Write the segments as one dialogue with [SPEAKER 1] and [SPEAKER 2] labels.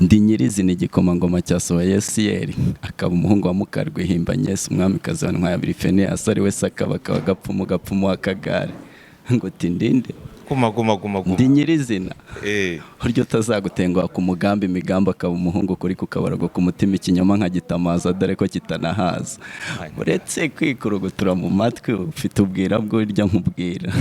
[SPEAKER 1] ndi Nyirizina igikomangoma cyasohoye Yesiyeli akaba umuhungu wa Mukarwe himbanye Yesu umwamikazi wa Ntwaya Fene asari we sakaba gapfumu akagare ngo tindinde
[SPEAKER 2] guma
[SPEAKER 1] ndi Nyirizina uryo utazagutenguha ku mugambi imigambo akaba umuhungu kuri kukabarago ku mutima ikinyoma nkagitamaza dore ko kitanahaza uretse kwikurugutura mu matwi ufite ubwira bw'urya nkubwira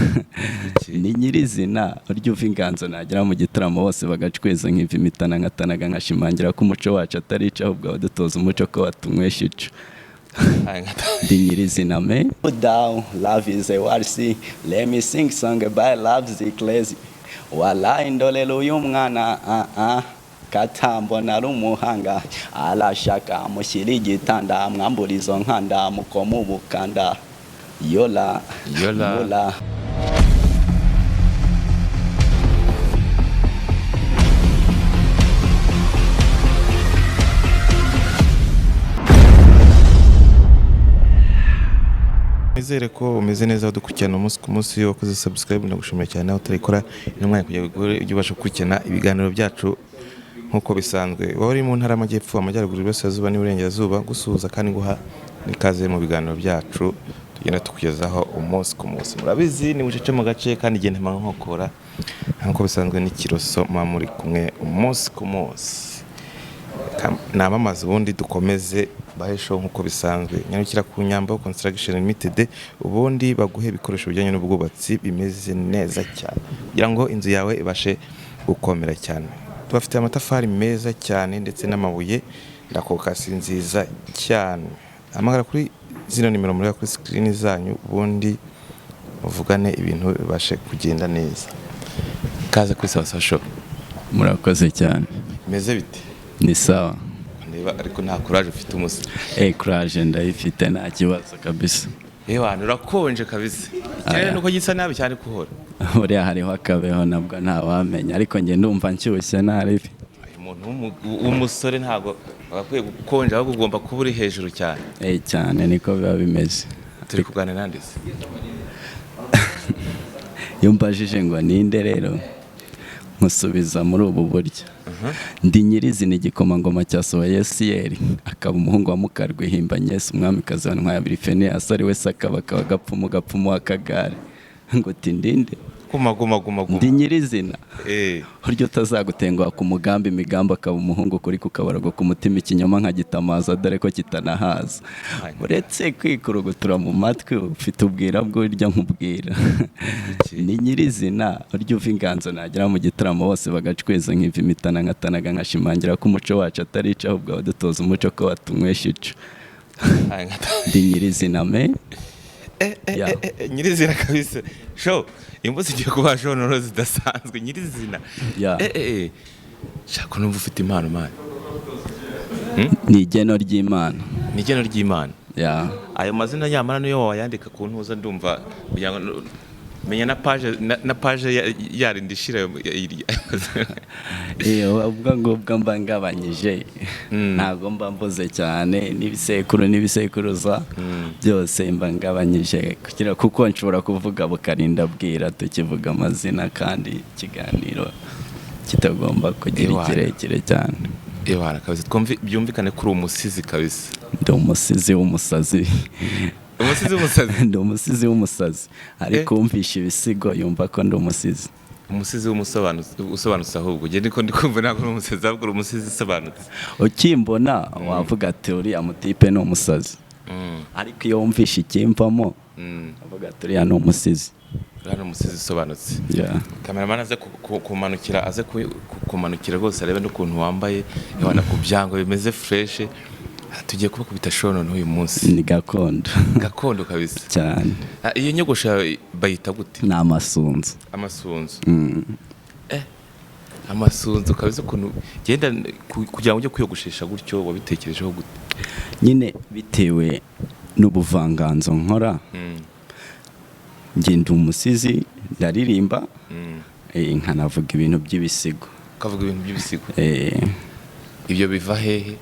[SPEAKER 1] ni Nyirizina uryo uva inganzo nagira mu gitaramo bose bagacweza nk'iva imitana nkatanaga nkashimangira ko umuco wacu atari ico ahubwo abadutoza umuco ko watunywesha ico the Nyirizina man. Down, love is a warsi. Let me sing song by love is crazy. Wala indolelo y'umwana katambo na rumuhanga alashaka mushyiri gitanda mwamburizo nkanda mukomu bukanda yola.
[SPEAKER 2] Nizere ko umeze neza dukurikirana umunsi ku munsi wakoze subscribe ndagushimira cyane aho turikora intumwa kugira ujye ubasha gukurikirana ibiganiro byacu nkuko bisanzwe wari mu ntara y'amajyepfo amajyaruguru y'Iburasirazuba n'Iburengerazuba gusuhuza kandi guha nikaze mu biganiro byacu tugenda tukugezaho umunsi ku munsi murabizi ni mucece mu gace kandi igenda nkokora nkuko bisanzwe ni Kiroso muri kumwe umunsi ku munsi namamaza ubundi dukomeze bahesho nkuko bisanzwe nyarukira ku Nyambo Construction Limited ubundi baguhe ibikoresho bijyanye n'ubwubatsi bimeze neza cyane kugira ngo inzu yawe ibashe gukomera cyane tubafite amatafari meza cyane ndetse n'amabuye ndakokasi nziza cyane amagara kuri zino nimero muri kuri screen zanyu ubundi muvugane ibintu bibashe kugenda neza kaza kuri Sawa Show
[SPEAKER 1] murakoze cyane
[SPEAKER 2] meze bite
[SPEAKER 1] ni sawa
[SPEAKER 2] ariko nta courage ufite umusa
[SPEAKER 1] courage ndayifite nta kibazo kabisa
[SPEAKER 2] wantu urakonje kabisa ikirere nuko gisa nabi cyane kuhora
[SPEAKER 1] uriya hariho akabeho nabwo ntawamenya ariko njye ndumva nshyushye ntaribi
[SPEAKER 2] umuntu w'umusore ntago bagakwiye gukonja ahubwo ugomba kuba uri hejuru cyane
[SPEAKER 1] cyane niko biba bimeze
[SPEAKER 2] turi kuganira nandise
[SPEAKER 1] iyo mbajije ngo ninde rero musubiza muri ubu buryo ndi Nyirizina igikomangoma cyasohoye Yesiyeli akaba umuhungu wa Mukarwe himbanye Yesu umwamikazi wa Ntwaya Fene asari we sakaba gapfumu akagare ngo tindinde
[SPEAKER 2] guma
[SPEAKER 1] ndi Nyirizina uryo utazagutenguha ku mugambi imigambo akaba umuhungu kuri kukabarago ku mutima ikinyoma nkagitamaza dore ko kitanahaza uretse kwikurugutura mu matwi ufite ubwira bw'urya nkubwira ni Nyirizina uryo uva inganzo nagira mu gitaramo bose bagacweza nk'iva imitana nkatanaga nkashimangira ko umuco wacu atari ico ahubwo abadutoza umuco ko watunywesha ico ndi Nyirizina man.
[SPEAKER 2] Nyirizina kabisa show imbuzi igiye kuba show noro zidasanzwe Nyirizina shaka numva ufite impano man
[SPEAKER 1] ni igeno ry'Imana
[SPEAKER 2] ayo mazina y'Imana niyo wayandika ku ntuza ndumva kugira ngo menya na page yarindishira
[SPEAKER 1] ubwo ngubwo mba ngabanyije ntago mba mvuze cyane n'ibisekuruza byose mba ngabanyije kuko nshobora kuvuga bukarinda bwira tukivuga amazina kandi ikiganiro kitagomba kugira kirekire cyane
[SPEAKER 2] kabisa twumve byumvikane kuri umusizi kabisa
[SPEAKER 1] ndi umusizi w'umusazi ndi umusizi w'umusazi ariko wumvisha ibisigo yumva ko ndi umusizi
[SPEAKER 2] usobanutse ahubwo njye niko ndikumva ntabwo uri umusazi ahubwo uri umusizi usobanutse
[SPEAKER 1] ukimbona wavuga ati uriya mutipe ni umusazi ariko iyo wumvisha ikimvamo avuga ati uriya ni umusizi
[SPEAKER 2] usobanutse kameramani aze kumanukira rwose arebe n'ukuntu wambaye yabona ku byango bimeze fresh tugiye kubakubita shono n'uyu munsi
[SPEAKER 1] ni gakondo
[SPEAKER 2] kabisa
[SPEAKER 1] cyane
[SPEAKER 2] iyo nyogosha bayita gute
[SPEAKER 1] ni amasunzu
[SPEAKER 2] amasunzu kabisa ukuntu genda kugira ngo ujye kwiyogoshesha gutyo wabitekerejeho gute
[SPEAKER 1] nyine bitewe n'ubuvanganzo nkora ngenda umusizi ndaririmba nkanavuga ibintu by'ibisigo
[SPEAKER 2] ibyo biva hehe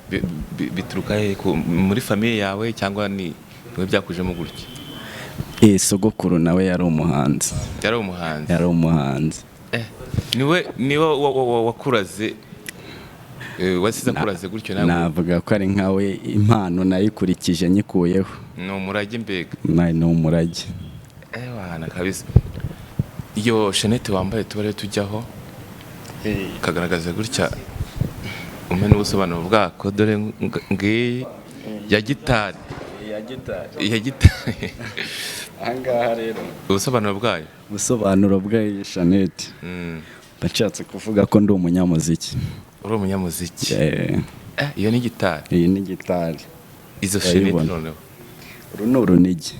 [SPEAKER 2] bituruka hehe muri famiye yawe cyangwa ni byakujemo gutya
[SPEAKER 1] sogokuru nawe yari umuhanzi
[SPEAKER 2] yari umuhanzi niwe wakuraze wasize akuraze gutyo nawe.
[SPEAKER 1] Navuga ko ari nkawe, impano nayikurikije nyikuyeho.
[SPEAKER 2] Ni umurage mbega.
[SPEAKER 1] Ni umurage.
[SPEAKER 2] Wana kabisa. Iyo shenete wambaye tubare tujyaho kagaragaza gutya umene ubusobanuro bwako, dore ngiyi ya gitari.
[SPEAKER 1] Ahangaha rero
[SPEAKER 2] ubusobanuro bwayo.
[SPEAKER 1] Ubusobanuro bw'iyi shenete ndashatse kuvuga ko ndi umunyamuziki.
[SPEAKER 2] Uri umunyamuziki? Iyo ni gitari.
[SPEAKER 1] Iyi ni gitari.
[SPEAKER 2] Izo shenete noneho
[SPEAKER 1] uru ni urunigi.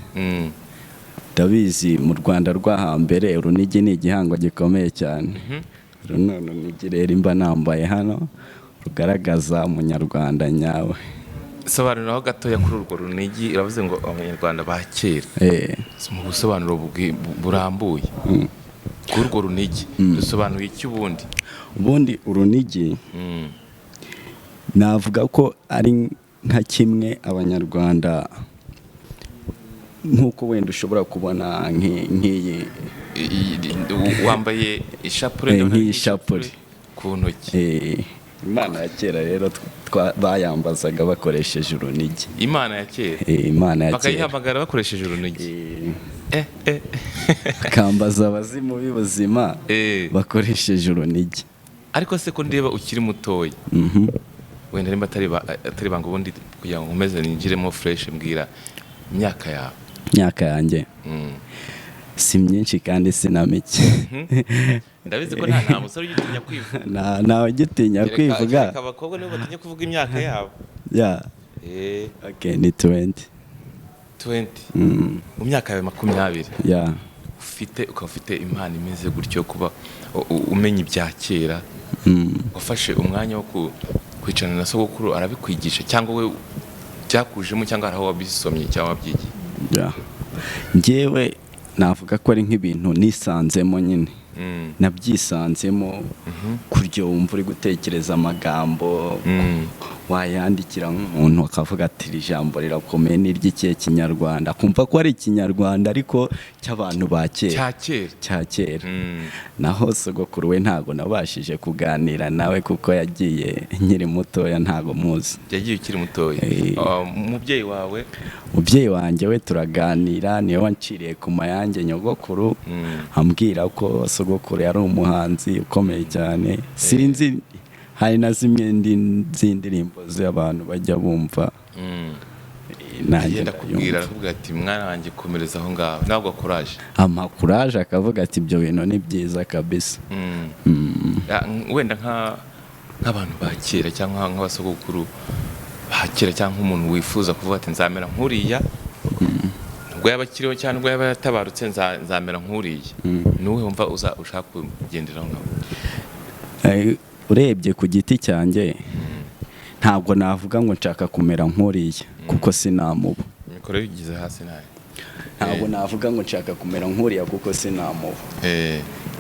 [SPEAKER 1] Ndabizi mu Rwanda rwa hambere urunigi ni igihango gikomeye cyane. Uru ni urunigi rero imba nambaye hano rugaragaza umunyarwanda nyawe.
[SPEAKER 2] Sobanuraho gatoya kuri urwo runigi. Iravuze ngo abanyarwanda ba kera. Mu busobanuro burambuye kuri urwo runigi dusobanuye iki ubundi?
[SPEAKER 1] Ubundi urunigi navuga ko ari nka kimwe abanyarwanda, nk'uko wenda ushobora kubona nk'iyi
[SPEAKER 2] wambaye ishapure
[SPEAKER 1] nk'ishapure
[SPEAKER 2] ku ntoki.
[SPEAKER 1] Imana ya kera rero bayambazaga bakoresheje urunigi.
[SPEAKER 2] Imana ya kera?
[SPEAKER 1] Imana ya kera
[SPEAKER 2] bakayihamagara bakoresheje urunigi.
[SPEAKER 1] bakambaza abazimu b'ubuzima bakoresheje urunigi.
[SPEAKER 2] Ariko se ko ndeba ukiri mutoya, wenda nimba atari banga ubundi kugira ngo nkomeze ninjiremo fresh, mbwira imyaka yawe.
[SPEAKER 1] Imyaka yanjye si myinshi kandi si na mike.
[SPEAKER 2] Ndabizi ko nta musore ugitinya kwivuga.
[SPEAKER 1] Ntawe ugitinya kwivuga.
[SPEAKER 2] Abakobwa nibo batinya kuvuga imyaka yabo.
[SPEAKER 1] Okay, ni 20.
[SPEAKER 2] Mu myaka yawe 20 ukaba ufite impano imeze gutyo, kuba umenya ibya kera. Wafashe umwanya wo kwicarana na sogokuru arabikwigisha, cyangwa we byakujemo, cyangwa hari aho wabisomye cyangwa wabyigiye?
[SPEAKER 1] Njyewe navuga ko ari nk'ibintu nisanzemo nyine. Nabyisanzemo kuryo wumva uri gutekereza amagambo wayandikira nk'umuntu akavuga ati iri jambo rirakomeye ni iry'ikihe kinyarwanda, kumva ko ari ikinyarwanda ariko cy'abantu ba kera, cya kera. Naho sogokuru we ntago nabashije kuganira nawe kuko yagiye nkiri mutoya, ntago muzi.
[SPEAKER 2] Yagiye ukiri mutoya. Umubyeyi wawe?
[SPEAKER 1] Umubyeyi wanjye we turaganira, niyo wanciriye ku mayange nyogokuru, ambwira ko sogokuru yari umuhanzi ukomeye cyane. Sinzi, hari na zimwe z'indirimbo z'abantu bajya bumva.
[SPEAKER 2] Nanjye ndakubwira, aravuga ati mwana wanjye komereza aho ngaho, ntabwo courage.
[SPEAKER 1] Courage akavuga ati ibyo bintu ni byiza kabisa.
[SPEAKER 2] Wenda nk'abantu ba kera cyangwa nk'abasogokuru ba kera, cyangwa umuntu wifuza kuvuga ati nzamera nk'uriya, ubwo yaba akiriho cyangwa ubwo yaba yatabarutse nzamera nk'uriya, nuwe wumva ushaka kugenderaho nkawe?
[SPEAKER 1] Urebye ku giti cyanjye ntabwo navuga ngo nshaka kumera nk'uriya kuko sinamuba.
[SPEAKER 2] Mikoro yigize hasi nayo.
[SPEAKER 1] Ntabwo navuga ngo nshaka kumera nk'uriya kuko sinamuba.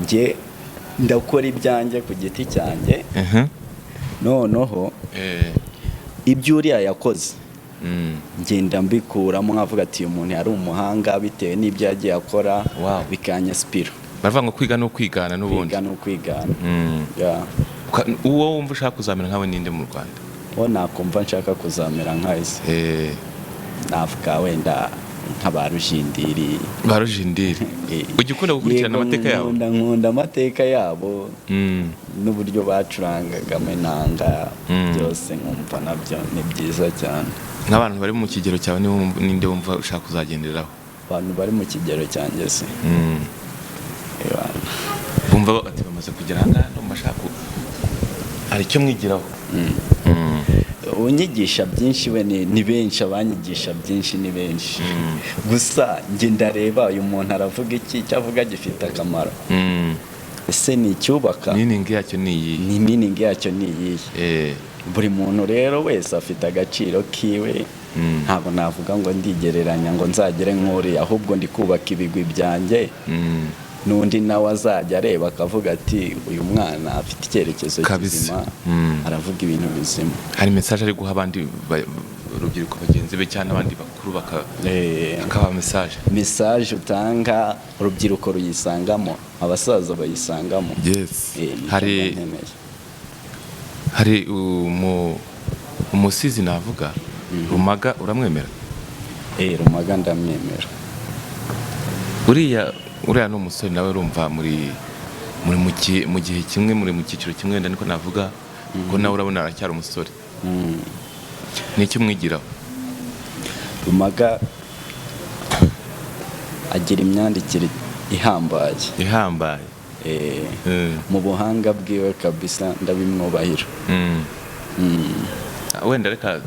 [SPEAKER 1] Njye ndakora ibyanjye ku giti cyanjye. Noneho ibyo uriya yakoze ngenda mbikuramo, nkavuga ati uyu muntu yari umuhanga bitewe n'ibyo yagiye akora, bikanyasipira.
[SPEAKER 2] Baravuga ngo kwiga no kwigana n'ubundi.
[SPEAKER 1] Kwiga no kwigana.
[SPEAKER 2] Uwo wumva ushaka kuzamera nkawe ninde mu Rwanda?
[SPEAKER 1] Uwo nakumva nshaka kuzamera nkawe navuga wenda nk'abarujindiri.
[SPEAKER 2] Barujindiri. Ujya ukunda gukurikirana amateka yabo?
[SPEAKER 1] Nkunda amateka yabo n'uburyo bacurangagamo inanga, byose nkumva nabyo ni byiza cyane.
[SPEAKER 2] Nk'abantu bari mu kigero cyawe ninde wumva ushaka kuzagenderaho?
[SPEAKER 1] Abantu bari mu kigero cyanjye se
[SPEAKER 2] bumva ati bamaze kugera ahangaha bashaka hari icyo mwigiraho.
[SPEAKER 1] Unyigisha byinshi we ni benshi, abanyigisha byinshi ni benshi. Gusa njye ndareba uyu muntu aravuga iki, cyavuga gifite akamaro. Ese ni icyubaka?
[SPEAKER 2] Meaning yacyo ni iyi.
[SPEAKER 1] Ni meaning yacyo ni iyi. Buri muntu rero wese afite agaciro kiwe. Ntabwo navuga ngo ndigereranya ngo nzagere nk'uri, ahubwo ndi kubaka ibigwi byanjye. N'undi nawe azajya areba akavuga ati uyu mwana afite icyerekezo kizima, aravuga ibintu bizima.
[SPEAKER 2] Hari message ari guha abandi urubyiruko bagenzi be cyane abandi bakuru akaba message utanga urubyiruko ruyisangamo, abasaza bayisangamo. hari umusizi navuga Rumaga uramwemera?
[SPEAKER 1] Rumaga ndamwemera.
[SPEAKER 2] uriya ni umusore nawe urumva muri mu gihe kimwe muri mu cyiciro kimwe wenda niko navuga ko nawe urabona aracyari umusore. Ni iki umwigiraho?
[SPEAKER 1] Rumaga agira imyandikire ihambaye mu buhanga bwiwe kabisa ndabimwubahira.
[SPEAKER 2] Wenda reka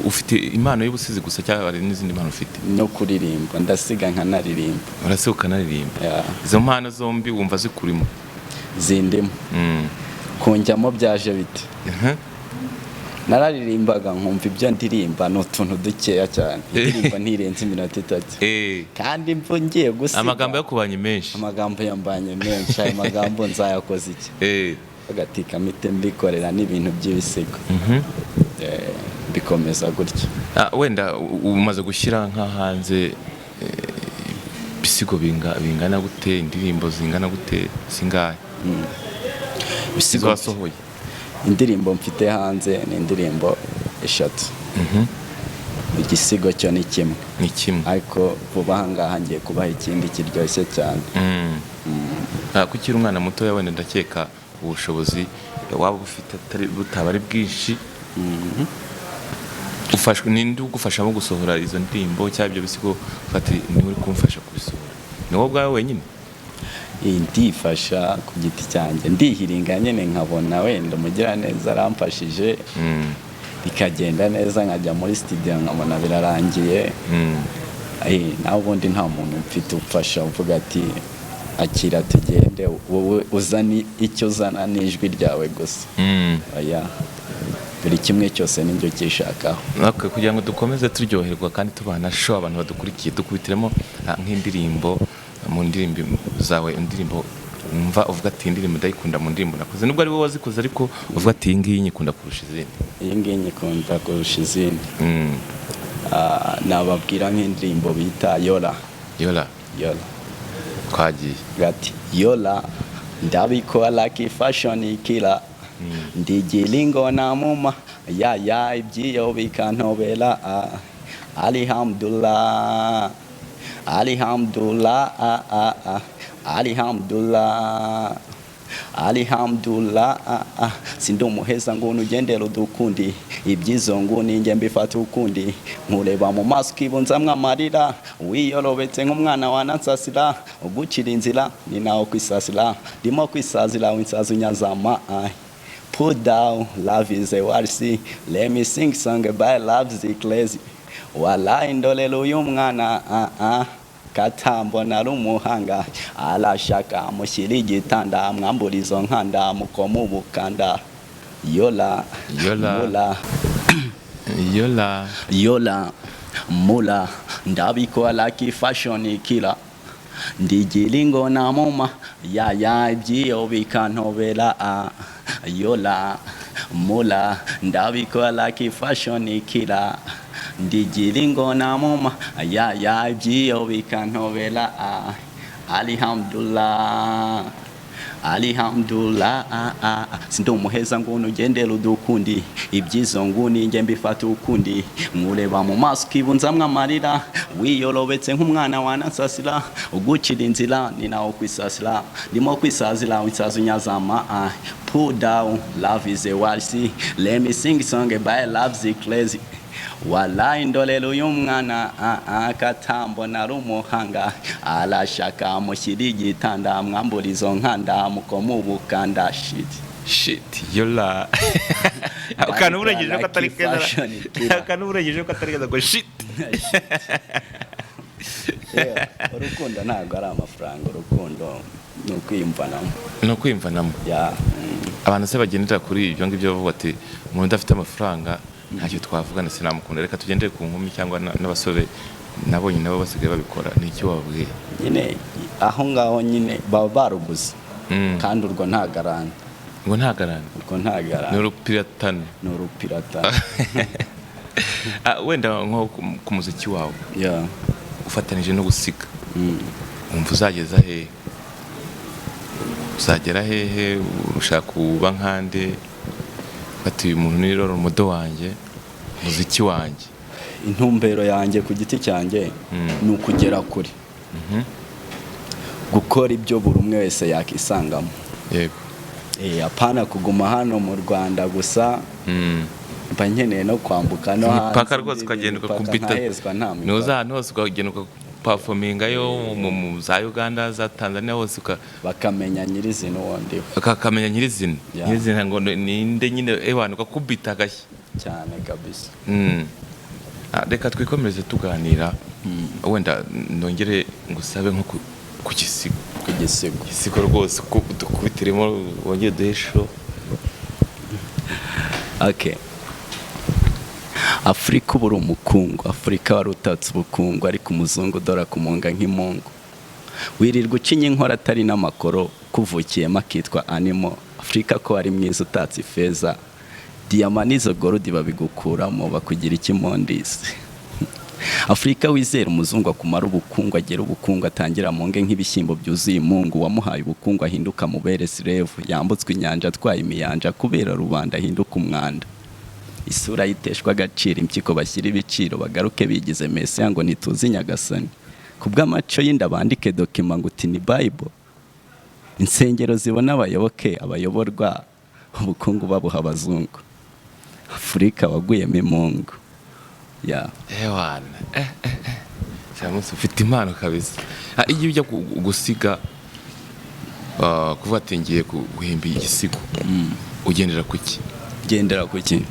[SPEAKER 2] ufite impano y'ubusizi gusa cyangwa hari n'izindi mpano ufite?
[SPEAKER 1] No kuririmba ndasiga nkanaririmba.
[SPEAKER 2] Urasiga ukanaririmba? Izo mpano zombi wumva zikurimo? Zindimo.
[SPEAKER 1] Kunjyamo byaje bite? Nararirimbaga nkumva ibyo ndirimba no tuntu dukeya cyane. Indirimba ntirenze iminota 3. Kandi mvu ngiye gusiga
[SPEAKER 2] amagambo yo kubanye menshi.
[SPEAKER 1] Amagambo yambanye menshi. Ayo magambo nzayakoze iki? Agatika mite mbikorera n'ibintu by'ibisigo. Bikomeza gutyo.
[SPEAKER 2] Wenda umaze gushyira nka hanze bisigo bingana gute, indirimbo zingana gute, singahe? Bisigo wasohoye? Indirimbo mfite hanze ni indirimbo 3. Igisigo cyo ni kimwe. Ariko vuba hangaha ngiye kubaha ikindi kiryoshye cyane. Kukiri umwana muto wenda ndakeka ubushobozi waba ufite butaba ari bwinshi. Ufashwe ninde ugufasha mu gusohora izo ndirimbo cyangwa ibyo bisigo fati ni uri kumfasha kubisohora? Ni wowe bwawe wenyine? Ndifasha ku giti cyanjye, ndihiringa nyine nkabona wenda umugira neza aramfashije bikagenda neza, nkajya muri studio nkabona birarangiye. Nawe ubundi nta muntu mfite ufasha uvuga ati akira tugende, wowe uzani icyo uzana n'ijwi ryawe gusa. Buri kimwe cyose n'ibyo cyishakaho. Kugira ngo dukomeze turyoherwa kandi tubana show abantu badukurikiye, dukubitiremo nk'indirimbo mu ndirimbo zawe, indirimbo umva uvuga ati indirimbo ndayikunda mu ndirimbo nakoze, nubwo ari wowe wazikoze ariko uvuga ati iyi ngiyi nyikunda kurusha izindi. Iyi ngiyi nyikunda kurusha izindi. Nababwira nk'indirimbo bita Yola. Twagiye gati Yola ndabikora ki fashion killer. Ndigilingo na muma ya ibyo bikantobera. Alhamdulillah sindo muheza ngo nugendera udukundi, ibyizo ngo ninge mbifata ukundi, nkureba mu maso kibunzamwe amarira, wiyorobetse nk'umwana wanansasira, ugucira inzira ni nawo kwisasira, ndimo kwisazira winsaza unyazama. Put down, love is a warsi, let me sing song by love is crazy. Wallahi ndolelo y'umwana katambo nari umuhanga, arashaka mushyira igitanda, mwambura izo nkanda mukoma ubukanda. Yola mula ndabikora ki fashion killer. Ndigilingo na muma ya ibyo bikantobera. Yola mula ndabikora ki fashion killer. Ndigilingo na muma ya ibyo bikantobera. Alhamdulillah sindo muheza ngo nugendera udukundi, ibyizo ngo ninge mbifata ukundi, nkureba mu maso kibunzamwe amarira, wiyorobetse nk'umwana wanansasira, ugucira inzira ni nawo kwisasira, ndimo kwisazira winsaza unyazama. Put down, love is a warsi, let me sing song by love is crazy. Wallahi ndolelo y'umwana katambo nari umuhanga, arashaka mushyira igitanda, mwambura izo nkanda mukoma ubukanda. Shit Yola. Akantu uregeje ko atari keza. Akantu uregeje ko atari keza ngo shit. Urukundo ntabwo ari amafaranga, urukundo ni ukwiyumvanamo. Abantu se bagendera kuri ibyo ngibyo bavuga ati umuntu udafite amafaranga ntacyo twavugana sinamukunda, reka tugendere ku nkumi cyangwa n'abasore nabonye nabo basigaye babikora. Ni iki wabwiye? Nyine aho ngaho nyine baba baruguze kandi urwo ntagarana. Ni urupiratane. Wenda nko ku muziki wawe ufatanije no gusiga, umva uzageza hehe? Uzagera hehe? Ushaka kuba nkande? ati uyu muntu ni rero umudo wanjye, muziki wanjye.
[SPEAKER 1] Intumbero yanjye ku giti cyanjye ni ukugera kure, gukora ibyo buri umwe wese yakisangamo.
[SPEAKER 2] Yego.
[SPEAKER 1] Apana kuguma hano mu Rwanda gusa, mba nkeneye no kwambuka no hanze.
[SPEAKER 2] Paka rwose ukagenda ukakubita.
[SPEAKER 1] Nuza
[SPEAKER 2] hose ukagenda ukaperforminga yo mu za Uganda, za Tanzania hose
[SPEAKER 1] bakamenya Nyirizina uwondiwe.
[SPEAKER 2] Bakamenya Nyirizina. Nyirizina ngo ninde nyine ewana ukakubita gashya.
[SPEAKER 1] Cyane kabisa.
[SPEAKER 2] Reka twikomereze tuganira. Wenda nongere ngusabe nko ku gisigo. Igisigo rwose dukubitiremo wongeye duhesho.
[SPEAKER 1] Okay. Afrika ubura umukungu, Afrika wari utatse ubukungu, ariko umuzungu dora kumunga nk'imungu. Wirirwa ucinya inkora atari n'amakoro, kuvukiyemo akitwa animo. Afrika ko ari mwiza utatse ifeza, diyama n'izo gorudi babigukuramo bakugira ikimondisi. Afrika wizera umuzungu akumara ubukungu, agera ubukungu atangira munge nk'ibishyimbo byuzuye imungu. Wamuhaye ubukungu ahinduka mubere sirevu, yambutswe inyanja atwaye imiyanja, kubera rubanda ahinduka umwanda. Isura yiteshwa agaciro, impyiko bashyira ibiciro, bagaruke bigize Mesiya ngo ntituzi Nyagasani. Kubw'amaco y'inda bandike dokima ngo uti ni Bible. Insengero zibona abayoboke, abayoborwa, ubukungu babuha abazungu. Afrika waguyemo imungu.
[SPEAKER 2] Ewana. Cyangwa ufite impano kabisa. Iyo ujya gusiga kuva atingiye guhimba igisigo, ugendera kuki?
[SPEAKER 1] Gendera kuki?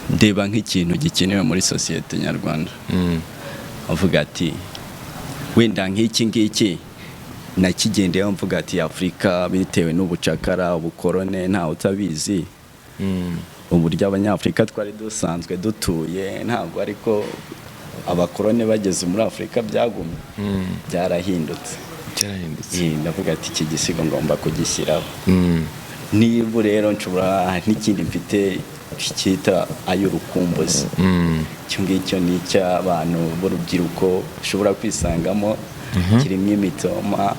[SPEAKER 1] Ndeba nk'ikintu gikenewe muri societe nyarwanda. Avuga ati wenda nk'iki ngiki nakigendeye, mvuga ati Afrika bitewe n'ubucakara, ubukorone, nta utabizi. Uburyo abanyafrika twari dusanzwe dutuye, ntabwo ariko abakorone bageze muri Afrika byagumye. Byarahindutse. Ndavuga ati iki gisigo ngomba kugishyiraho. Niba rero nshobora n'ikindi mfite cyita ay'urukumbuzi. Cyo ngicyo ni icy'abantu b'urubyiruko ushobora kwisangamo, kirimo imitoma.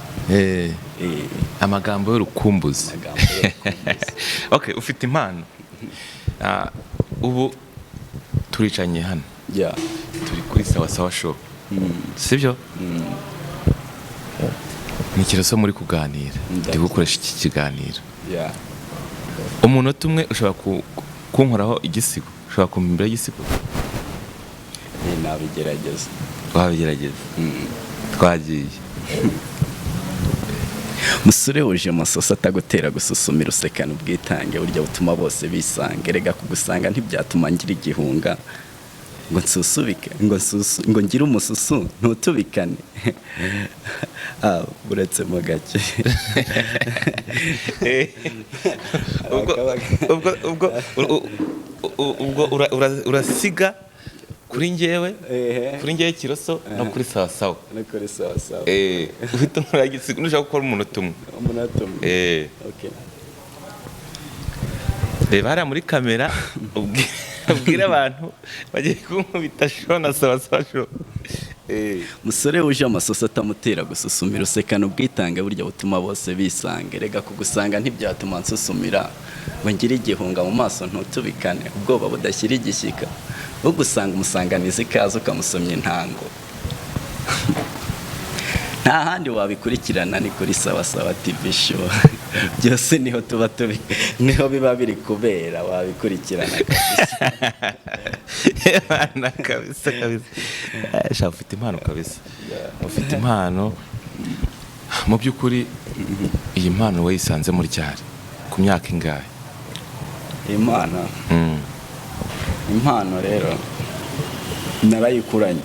[SPEAKER 2] Amagambo y'urukumbuzi. Okay, ufite impano. Ubu turicanye hano. Turi kuri sawa show. Sibyo? Ni Kiroso muri kuganira. Ndi gukoresha iki kiganiro. Umuntu umwe ushobora kunkoraho igisigo, ushobora kumpimbira igisigo.
[SPEAKER 1] Nabigerageza.
[SPEAKER 2] Wabigerageza. Twagiye.
[SPEAKER 1] Musore wuje amasosa atagutera gususumira, usekana ubwitange, burya butuma bose bisanga. Erega kugusanga ntibyatuma ngira igihunga, ngo nsusubike, ngo ngire umususu ntutubikane. Uretse mu gake.
[SPEAKER 2] Ubwo urasiga kuri njyewe Kiroso no kuri sawa. Ufite nk'uragisiga nushaka gukora umuntu umwe.
[SPEAKER 1] Okay.
[SPEAKER 2] Reba hariya muri kamera ubwira abantu bagiye kunkubita show na sawa show.
[SPEAKER 1] Musore wuje amasosa atamutera gususumira, usekana ubwitange, burya butuma bose bisanga. Erega kugusanga ntibyatuma nsusumira, ngo ngire igihunga mu maso ntutubikane, ubwoba budashyira igishyika. Ugusanga umusanganiza ikaze ukamusomya intango. Nta handi wabikurikirana ni kuri sawa TV show. Byose niho tuba niho biba biri kubera, wabikurikirana
[SPEAKER 2] kabisa. Ufite impano kabisa. Ufite impano. Mu by'ukuri iyi mpano wayisanze muri cyari ku myaka ingahe?
[SPEAKER 1] Impano rero narayikuranye.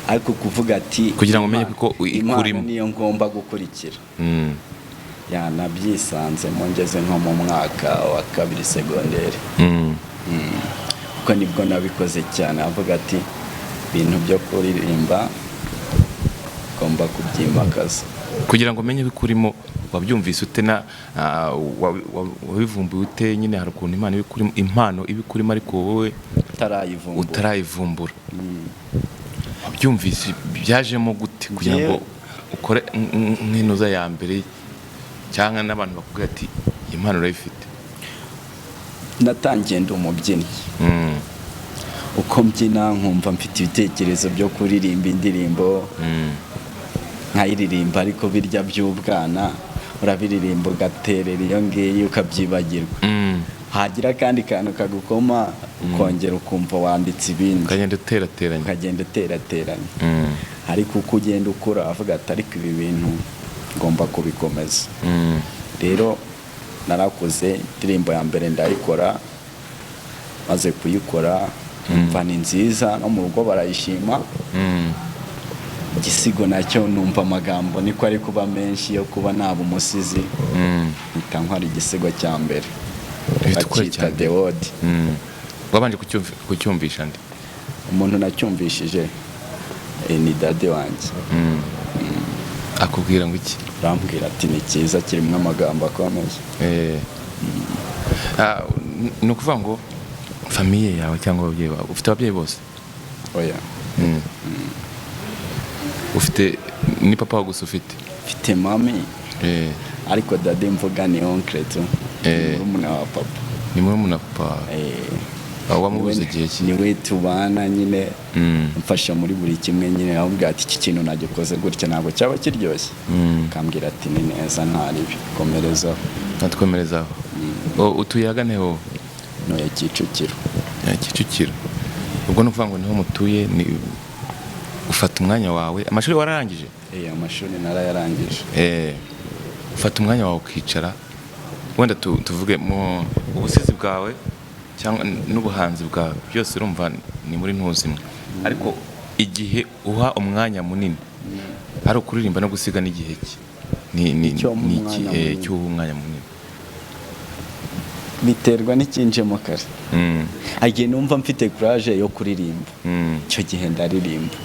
[SPEAKER 1] Ariko kuvuga ati
[SPEAKER 2] kugira ngo umenye ko ikurimo
[SPEAKER 1] niyo ngomba gukurikira. Nabyisanze ngeze nko mu mwaka wa 2 segonderi. Kuko nibwo nabikoze cyane, avuga ati ibintu byo kuririmba ngomba kubyimakaza.
[SPEAKER 2] Kugira ngo umenye bikurimo, wabyumvise ute na wabivumbuye ute? Nyine hari ukuntu impano ibikurimo ariko wowe utarayivumbura. Wabyumvise byajemo gute kugira ngo ukore nk'inoza ya mbere cyangwa n'abantu bakubwira ati iyi mpano urayifite?
[SPEAKER 1] natangiye ndi umubyinnyi. Uko mbyina nkumva mfite ibitekerezo byo kuririmba indirimbo nkayiririmba, ariko birya by'ubwana urabiririmba ugaterera iyo ngiyo ukabyibagirwa. Hagira kandi kantu kagukoma ukongera ukumva wanditse ibindi, ukagenda uterateranya. Ariko uko ugenda ukura avuga ati ariko ibi bintu ngomba kubikomeza. Rero narakuze, indirimbo ya mbere ndayikora, maze kuyikora numva ni nziza, no mu rugo barayishima. Igisigo nacyo numva amagambo niko ari kuba menshi yo kuba naba umusizi, mpita nkora igisigo cya mbere bakita The Word.
[SPEAKER 2] Wabanje kucyumvisha nde?
[SPEAKER 1] Umuntu nacyumvishije ni dade wanjye.
[SPEAKER 2] Akubwira ngo iki?
[SPEAKER 1] Arambwira ati ni cyiza, kirimo amagambo akomeye.
[SPEAKER 2] Ni ukuvuga ngo famiye yawe cyangwa ababyeyi bawe, ufite ababyeyi bose?
[SPEAKER 1] Oya.
[SPEAKER 2] Ufite ni papa wa gusa ufite?
[SPEAKER 1] Mfite mami, ariko dade mvuga ni oncle tu, murumuna wa papa.
[SPEAKER 2] Ni murumuna wa papa? Wamubuze igihe ki?
[SPEAKER 1] Niwe tubana nyine, mfasha muri buri kimwe nyine. Ahubwo ati iki kintu nagikoze gutya ntabwo cyaba kiryoshye, akambwira ati ni neza ntaribi, komerezaho.
[SPEAKER 2] Natwemerezaho. Utuye ahagana hehe?
[SPEAKER 1] Ntuye Kicukiro.
[SPEAKER 2] Kicukiro. Ubwo ni ukuvuga ngo niho mutuye, ni ufata umwanya wawe. Amashuri wararangije?
[SPEAKER 1] Amashuri narayarangije.
[SPEAKER 2] Ufata umwanya wawe ukicara, wenda tuvuge mu ubusizi bwawe cyangwa n'ubuhanzi bwawe byose urumva ni muri ntuzimwe, ariko igihe uha umwanya munini ari ukuririmba no gusiga n'igihe ki ni cy'uwo mwanya munini?
[SPEAKER 1] Biterwa n'ikinjemo kare. Igihe numva mfite courage yo kuririmba, icyo gihe ndaririmba.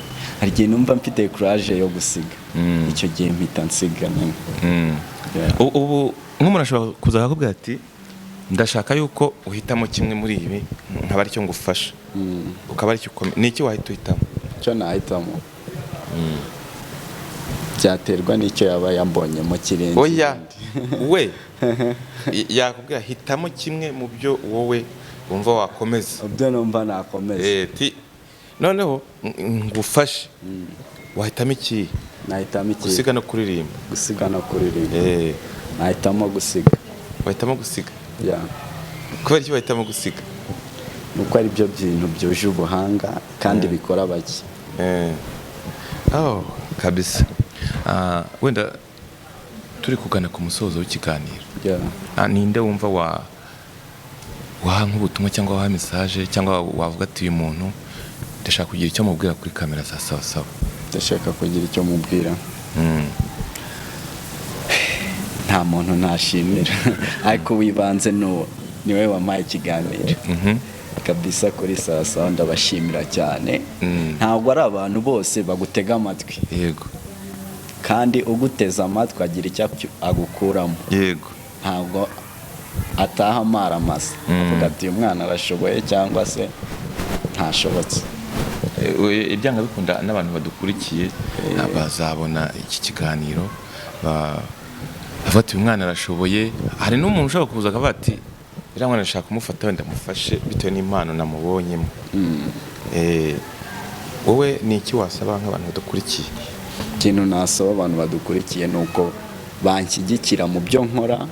[SPEAKER 1] Igihe numva mfite courage yo gusiga, icyo gihe mpita nsiga.
[SPEAKER 2] Ubu nk'umuntu ashobora kuza akakubwira ati ndashaka yuko uhitamo kimwe muri ibi, nkaba ari cyo ngufasha, ukaba ari cyo ukomeye, ni iki wahita uhitamo?
[SPEAKER 1] Cyo nahitamo byaterwa n'icyo yaba yambonyemo kirenze.
[SPEAKER 2] Oya, we yakubwira hitamo kimwe mu byo wowe wumva wakomeza.
[SPEAKER 1] Ubyo numva nakomeza.
[SPEAKER 2] Noneho ngufashe, wahitamo iki?
[SPEAKER 1] Nahitamo iki?
[SPEAKER 2] Gusiga no kuririmba.
[SPEAKER 1] Gusiga no kuririmba. Nahitamo gusiga.
[SPEAKER 2] Wahitamo gusiga? Kubera iki wahitamo gusiga?
[SPEAKER 1] Nuko ari byo bintu byuje ubuhanga kandi bikora bake.
[SPEAKER 2] Kabisa. Wenda turi kugana ku musozo w'ikiganiro. Ninde wumva waha nk'ubutumwa cyangwa waha message cyangwa wavuga ati uyu muntu ndashaka kugira icyo mubwira kuri kamera za sawa?
[SPEAKER 1] Ndashaka kugira icyo mubwira. Nta muntu nashimira, ariko wibanze niwe wampaye ikiganiro. Kabisa kuri sawa ndabashimira cyane. Ntabwo ari abantu bose bagutega amatwi.
[SPEAKER 2] Yego.
[SPEAKER 1] Kandi uguteza amatwi agira icyo agukuramo.
[SPEAKER 2] Yego.
[SPEAKER 1] Ntabwo ataha amaramasa avuga ati uyu mwana arashoboye cyangwa se ntashobotse.
[SPEAKER 2] Ibyanga bikunda n'abantu badukurikiye bazabona iki kiganiro, bafata uyu mwana arashoboye. Hari n'umuntu ushobora kuza akavuga ati iriya mwana nashaka kumufata wenda mufashe bitewe n'impano namubonyemo. Wowe ni iki wasaba nk'abantu badukurikiye?
[SPEAKER 1] Ikintu nasaba abantu badukurikiye ni uko banshyigikira mu byo nkora.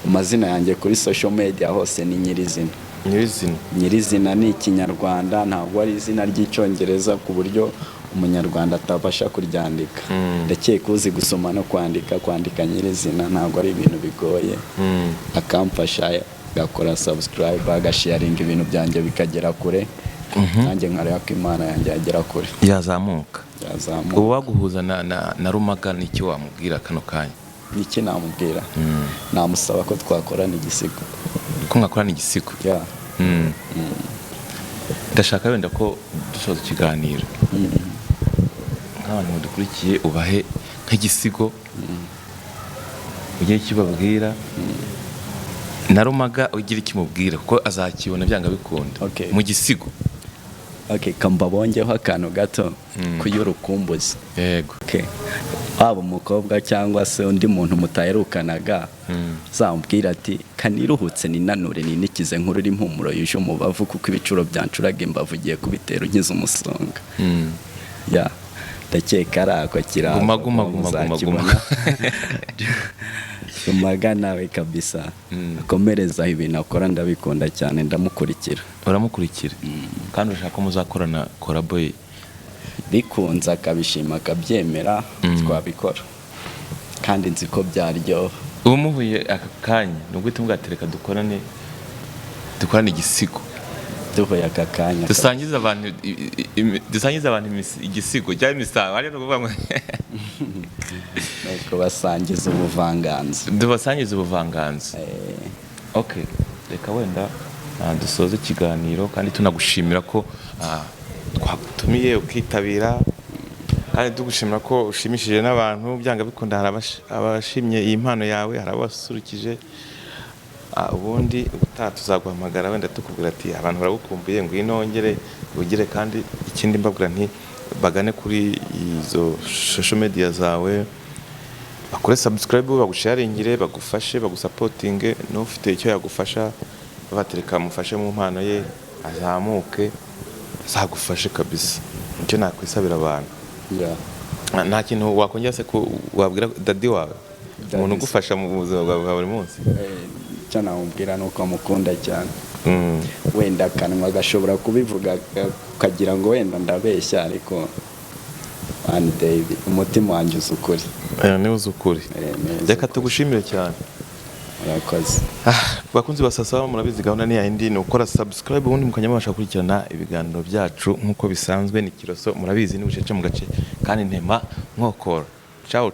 [SPEAKER 1] Amazina yanjye kuri social media hose ni Nyirizina. Nyirizina ni Ikinyarwanda, ntabwo ari izina ry'Icyongereza ku buryo umunyarwanda atabasha kuryandika. Ndakeka uzi gusoma no kwandika Nyirizina ntabwo ari ibintu bigoye. Akamfasha gakora subscribe, agasharinga ibintu byanjye bikagera kure. Nanjye nkareba ko Imana yanjye yagera kure,
[SPEAKER 2] yazamuka. Ubu waguhuza na Rumaga ni iki wamubwira kano kanya?
[SPEAKER 1] Niki namubwira? Namusaba ko twakorana igisigo.
[SPEAKER 2] Ko mwakorana igisigo? Ndashaka wenda ko dusoza ikiganiro nk'abantu badukurikiye ubahe nk'igisigo ugiye ikibabwira, na Rumaga ugira ikimubwira kuko azakibona byanga bikunda mu gisigo.
[SPEAKER 1] Kamba bongeho akantu gato kuyurukumbuzi.
[SPEAKER 2] Yego.
[SPEAKER 1] waba umukobwa cyangwa se undi muntu mutaherukanaga zamubwira ati kaniruhutse ninanure ninikize nkuru uri impumuro yuje umubavu kuko ibicuro byancuraga imbavu ugiye kubitera ugize umusonga ya ndakeka ari ako kiranga
[SPEAKER 2] guma
[SPEAKER 1] Rumaga nawe kabisa akomereza ibintu akora ndabikunda cyane ndamukurikira
[SPEAKER 2] uramukurikira kandi ushaka ko muzakorana collabo
[SPEAKER 1] bikunze akabishima akabyemera twabikora kandi nzi ko byaryoha
[SPEAKER 2] umuhuye aka kanya nubwo tumwatereka dukorane igisigo
[SPEAKER 1] duhuye aka kanya
[SPEAKER 2] dusangiza abantu igisigo cyangwa imisago ari no kuvuga ngo
[SPEAKER 1] nuko basangiza ubuvanganzo
[SPEAKER 2] okay reka wenda dusoze ikiganiro kandi tunagushimira ko twagutumiye ukitabira kandi tugushimira ko ushimishije n'abantu byanga bikunda hari abashimye iyi mpano yawe hari abasurukije ubundi ubutaha tuzaguhamagara wenda tukubwira ati abantu baragukumbuye ngo inongere ugire kandi ikindi mbabwira nti bagane kuri izo social media zawe bakore subscribe bagusharingire bagufashe bagusapotinge n'ufite icyo yagufasha batereka mufashe mu mpano ye azamuke azagufashe kabisa icyo nakwisabira abantu nta kintu wakongera se ko wabwira dadi wawe umuntu ugufasha mu buzima bwawe bwa buri munsi
[SPEAKER 1] icyo namubwira ni uko mukunda cyane wenda akanwa gashobora kubivuga ukagira ngo wenda ndabeshya ariko one day umutima wanjye uzi ukuri
[SPEAKER 2] niwe uzi ukuri reka tugushimire cyane
[SPEAKER 1] murakoze
[SPEAKER 2] bakunzi basasa murabizi gahunda ni yindi ni ukora subscribe ubundi mukanya mubasha kurikirana ibiganiro byacu nkuko bisanzwe ni Kiroso murabizi ni bucece mu gace kandi ntema nkokora ciao